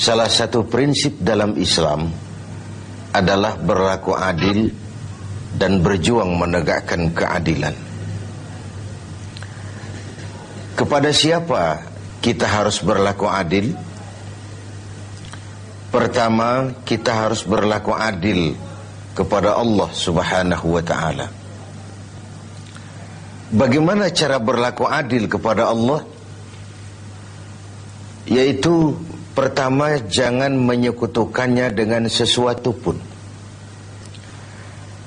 Salah satu prinsip dalam Islam adalah berlaku adil dan berjuang menegakkan keadilan. Kepada siapa kita harus berlaku adil? Pertama, kita harus berlaku adil kepada Allah Subhanahu wa ta'ala. Bagaimana cara berlaku adil kepada Allah? Yaitu pertama, jangan menyekutukannya dengan sesuatu pun.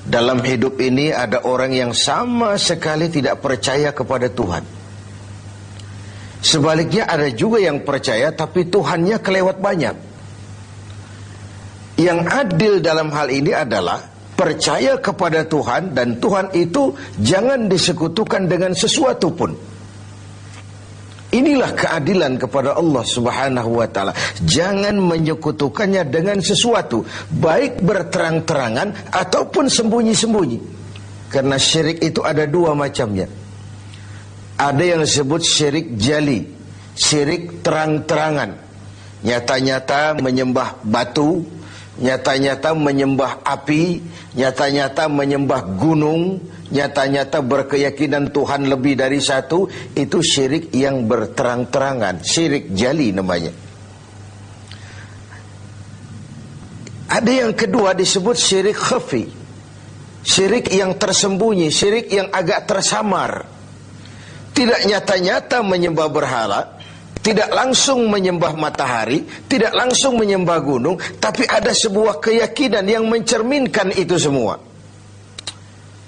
Dalam hidup ini ada orang yang sama sekali tidak percaya kepada Tuhan. Sebaliknya ada juga yang percaya tapi Tuhannya kelewat banyak. Yang adil dalam hal ini adalah percaya kepada Tuhan, dan Tuhan itu jangan disekutukan dengan sesuatu pun. Inilah keadilan kepada Allah Subhanahu wa ta'ala. Jangan menyekutukannya dengan sesuatu, baik berterang-terangan ataupun sembunyi-sembunyi. Karena syirik itu ada dua macamnya. Ada yang disebut syirik jali, syirik terang-terangan. Nyata-nyata menyembah batu, nyata-nyata menyembah api, nyata-nyata menyembah gunung, nyata-nyata berkeyakinan Tuhan lebih dari satu. Itu syirik yang berterang-terangan, syirik jali namanya. Ada yang kedua disebut syirik khafi, syirik yang tersembunyi, syirik yang agak tersamar. Tidak nyata-nyata menyembah berhala, tidak langsung menyembah matahari, tidak langsung menyembah gunung, tapi ada sebuah keyakinan yang mencerminkan itu semua.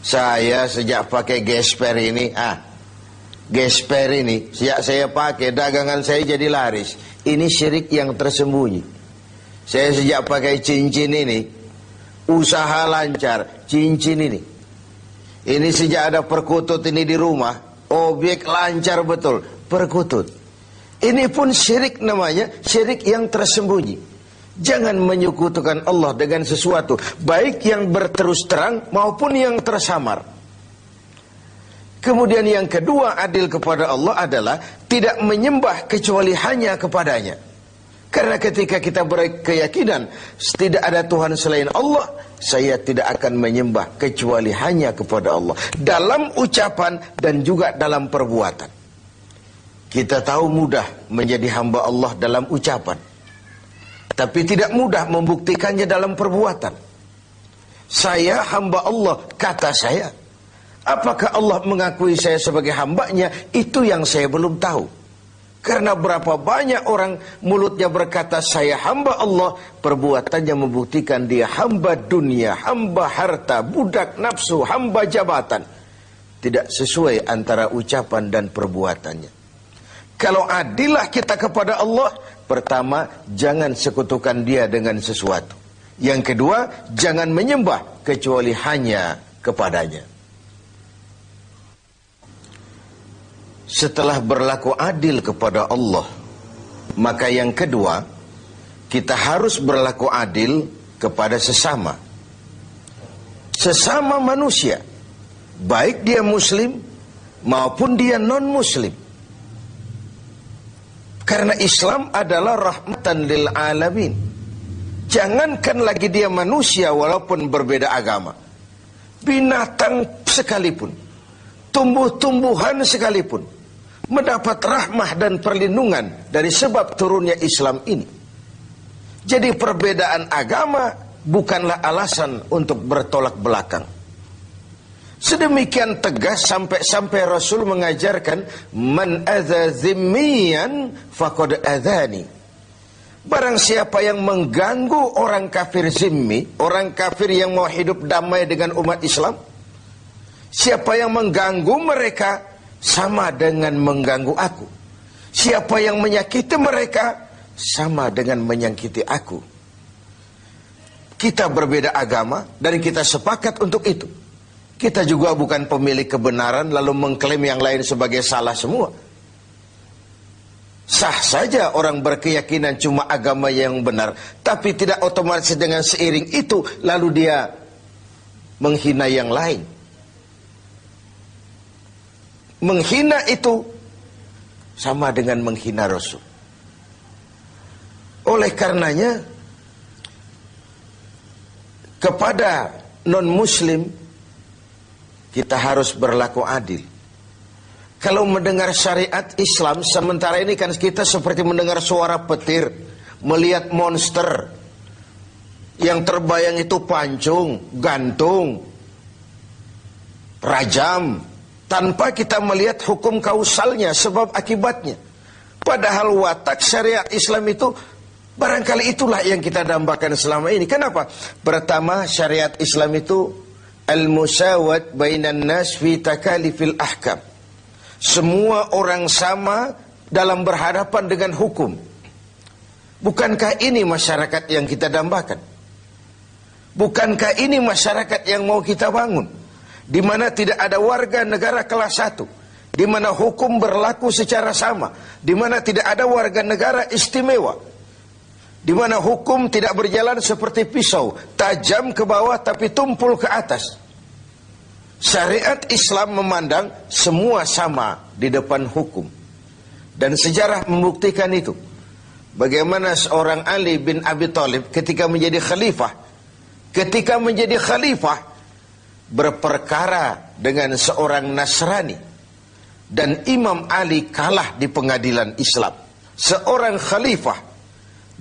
Saya sejak pakai gesper ini, gesper ini, sejak saya pakai, dagangan saya jadi laris. Ini syirik yang tersembunyi. Saya sejak pakai cincin ini, usaha lancar, cincin ini. Ini sejak ada perkutut ini di rumah, objek lancar betul, perkutut. Ini pun syirik namanya, syirik yang tersembunyi. Jangan menyekutukan Allah dengan sesuatu, baik yang berterus terang maupun yang tersamar. Kemudian yang kedua, adil kepada Allah adalah tidak menyembah kecuali hanya kepadanya. Karena ketika kita berkeyakinan tidak ada Tuhan selain Allah, saya tidak akan menyembah kecuali hanya kepada Allah, dalam ucapan dan juga dalam perbuatan. Kita tahu mudah menjadi hamba Allah dalam ucapan, tapi tidak mudah membuktikannya dalam perbuatan. Saya hamba Allah, kata saya. Apakah Allah mengakui saya sebagai hambanya? Itu yang saya belum tahu. Karena berapa banyak orang mulutnya berkata saya hamba Allah, perbuatannya membuktikan dia hamba dunia, hamba harta, budak nafsu, hamba jabatan. Tidak sesuai antara ucapan dan perbuatannya. Kalau adillah kita kepada Allah, pertama, jangan sekutukan dia dengan sesuatu. Yang kedua, jangan menyembah kecuali hanya kepadanya. Setelah berlaku adil kepada Allah, maka yang kedua, kita harus berlaku adil kepada sesama. Sesama manusia, baik dia muslim maupun dia non-muslim. Karena Islam adalah rahmatan lil alamin. Jangankan lagi dia manusia walaupun berbeda agama, binatang sekalipun, tumbuh-tumbuhan sekalipun, mendapat rahmah dan perlindungan dari sebab turunnya Islam ini. Jadi perbedaan agama bukanlah alasan untuk bertolak belakang. Sedemikian tegas sampai Rasul mengajarkan, man adza zimmiyan faqad adzani. Barang siapa yang mengganggu orang kafir zimmi, orang kafir yang mau hidup damai dengan umat Islam, siapa yang mengganggu mereka sama dengan mengganggu aku. Siapa yang menyakiti mereka sama dengan menyakiti aku. Kita berbeda agama dan kita sepakat untuk itu. Kita juga bukan pemilik kebenaran lalu mengklaim yang lain sebagai salah semua. Sah saja orang berkeyakinan cuma agama yang benar, tapi tidak otomatis dengan seiring itu lalu dia menghina yang lain. Menghina itu sama dengan menghina Rasul. Oleh karenanya, kepada non-muslim kita harus berlaku adil. Kalau mendengar syariat Islam, sementara ini kan kita seperti mendengar suara petir, melihat monster. Yang terbayang itu pancung, gantung, rajam, tanpa kita melihat hukum kausalnya, sebab akibatnya. Padahal watak syariat Islam itu barangkali itulah yang kita dambakan selama ini. Kenapa? Pertama, syariat Islam itu al-musawat bainan nas fi takalifil ahkam. Semua orang sama dalam berhadapan dengan hukum. Bukankah ini masyarakat yang kita dambakan? Bukankah ini masyarakat yang mau kita bangun? Di mana tidak ada warga negara kelas 1, di mana hukum berlaku secara sama, di mana tidak ada warga negara istimewa, di mana hukum tidak berjalan seperti pisau, tajam ke bawah tapi tumpul ke atas. Syariat Islam memandang semua sama di depan hukum. Dan sejarah membuktikan itu. Bagaimana seorang Ali bin Abi Thalib ketika menjadi khalifah, berperkara dengan seorang Nasrani, dan Imam Ali kalah di pengadilan Islam. Seorang khalifah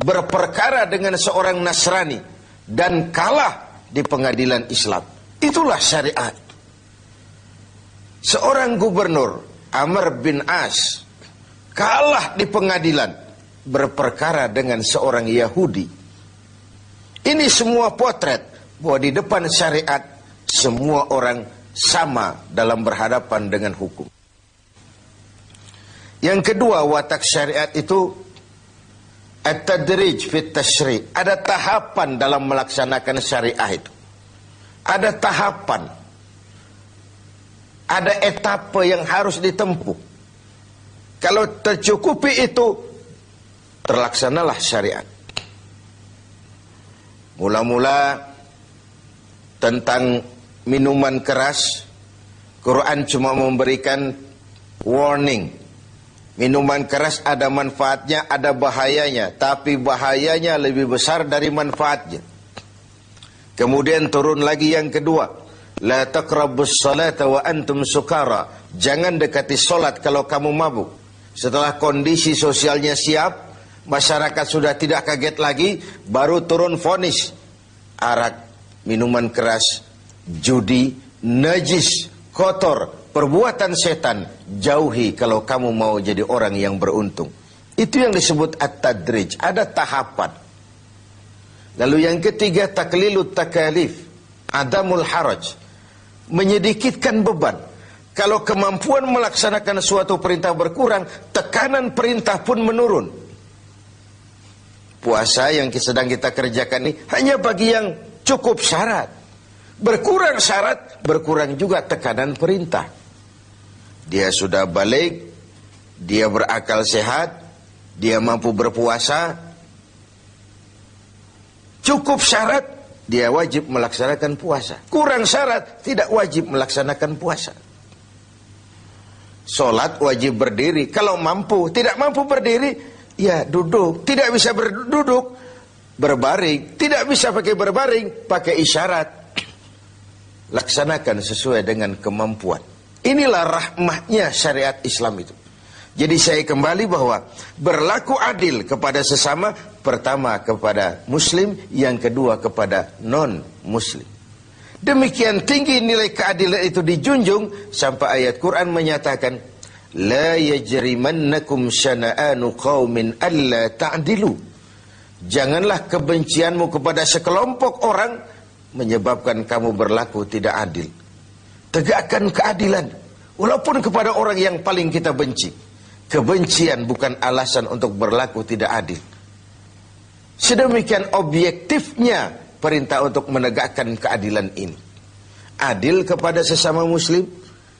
berperkara dengan seorang Nasrani dan kalah di pengadilan Islam. Itulah syariat. Seorang gubernur, Amr bin As, kalah di pengadilan berperkara dengan seorang Yahudi. Ini semua potret bahwa di depan syariat semua orang sama dalam berhadapan dengan hukum. Yang kedua, watak syariat itu at-tadrij fit tashri'. Ada tahapan dalam melaksanakan syariah itu. Ada tahapan. Ada etapa yang harus ditempuh. Kalau tercukupi itu, terlaksanalah syariat. Mula-mula tentang minuman keras, Quran cuma memberikan warning. Minuman keras ada manfaatnya, ada bahayanya, tapi bahayanya lebih besar dari manfaatnya. Kemudian turun lagi yang kedua, la taqrabus salata wa antum sukara. Jangan dekati solat kalau kamu mabuk. Setelah kondisi sosialnya siap, masyarakat sudah tidak kaget lagi, baru turun vonis. Arak, minuman keras, judi, najis, kotor, perbuatan setan, jauhi kalau kamu mau jadi orang yang beruntung. Itu yang disebut at-tadrij, ada tahapan. Lalu yang ketiga, taklilut takalif, adamul haraj, menyedikitkan beban. Kalau kemampuan melaksanakan suatu perintah berkurang, tekanan perintah pun menurun. Puasa yang sedang kita kerjakan ini hanya bagi yang cukup syarat. Berkurang syarat, berkurang juga tekanan perintah. Dia sudah balik, dia berakal sehat, dia mampu berpuasa. Cukup syarat, dia wajib melaksanakan puasa. Kurang syarat, tidak wajib melaksanakan puasa. Sholat wajib berdiri. Kalau mampu, tidak mampu berdiri, ya duduk. Tidak bisa berduduk, berbaring. Tidak bisa pakai berbaring, pakai isyarat. Laksanakan sesuai dengan kemampuan. Inilah rahmatnya syariat Islam itu. Jadi saya kembali bahwa berlaku adil kepada sesama, pertama kepada muslim, yang kedua kepada non-muslim. Demikian tinggi nilai keadilan itu dijunjung sampai ayat Quran menyatakan, la yajrimannakum syana'anu qaumin alla ta'dilu. Janganlah kebencianmu kepada sekelompok orang menyebabkan kamu berlaku tidak adil. Tegakkan keadilan walaupun kepada orang yang paling kita benci. Kebencian bukan alasan untuk berlaku tidak adil. Sedemikian objektifnya perintah untuk menegakkan keadilan ini. Adil kepada sesama muslim,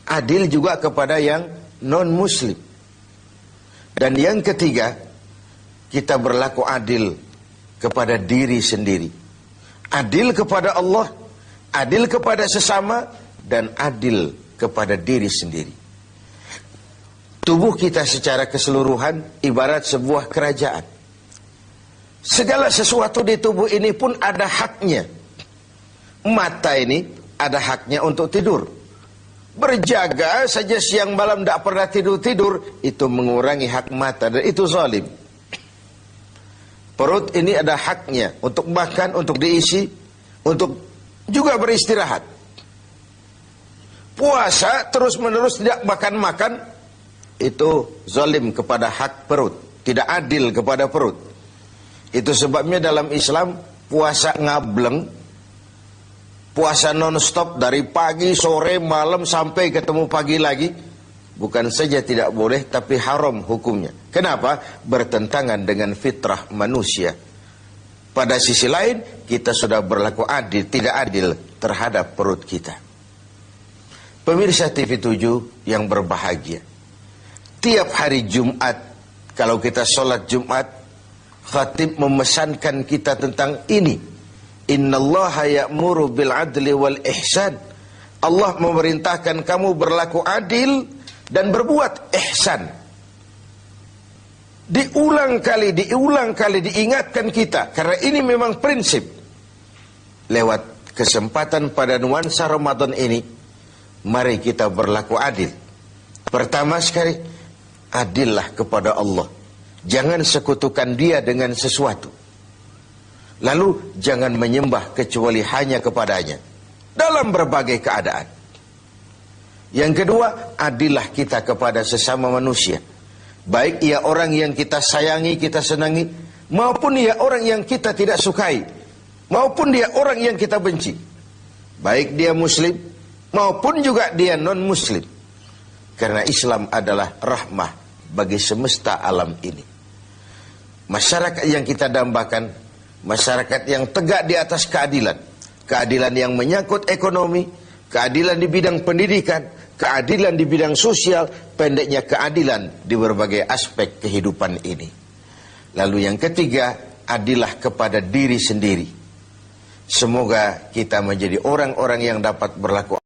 adil juga kepada yang non-muslim. Dan yang ketiga, kita berlaku adil kepada diri sendiri. Adil kepada Allah, adil kepada sesama, dan adil kepada diri sendiri. Tubuh kita secara keseluruhan ibarat sebuah kerajaan. Segala sesuatu di tubuh ini pun ada haknya. Mata ini ada haknya untuk tidur. Berjaga saja siang malam tidak pernah tidur-tidur, itu mengurangi hak mata dan itu zalim. Perut ini ada haknya untuk makan, untuk diisi, untuk juga beristirahat. Puasa terus-menerus tidak makan-makan, itu zalim kepada hak perut, tidak adil kepada perut. Itu sebabnya dalam Islam puasa ngableng, puasa non-stop dari pagi, sore, malam sampai ketemu pagi lagi, bukan saja tidak boleh tapi haram hukumnya. Kenapa? Bertentangan dengan fitrah manusia. Pada sisi lain kita sudah berlaku adil, tidak adil terhadap perut kita. Pemirsa TV 7 yang berbahagia, tiap hari Jumat kalau kita sholat Jumat, khatib memesankan kita tentang ini. Innallaha ya'muru bil adli wal ihsan. Allah memerintahkan kamu berlaku adil dan berbuat ihsan. Diulang kali diingatkan kita, karena ini memang prinsip. Lewat kesempatan pada nuansa Ramadan ini, mari kita berlaku adil. Pertama sekali, adillah kepada Allah. Jangan sekutukan Dia dengan sesuatu. Lalu jangan menyembah kecuali hanya kepadanya dalam berbagai keadaan. Yang kedua, adillah kita kepada sesama manusia. Baik ia orang yang kita sayangi, kita senangi, maupun ia orang yang kita tidak sukai, maupun dia orang yang kita benci. Baik dia muslim, maupun juga dia non-muslim. Karena Islam adalah rahmah bagi semesta alam ini. Masyarakat yang kita dambakan, masyarakat yang tegak di atas keadilan. Keadilan yang menyangkut ekonomi, keadilan di bidang pendidikan, keadilan di bidang sosial, pendeknya keadilan di berbagai aspek kehidupan ini. Lalu yang ketiga, adillah kepada diri sendiri. Semoga kita menjadi orang-orang yang dapat berlaku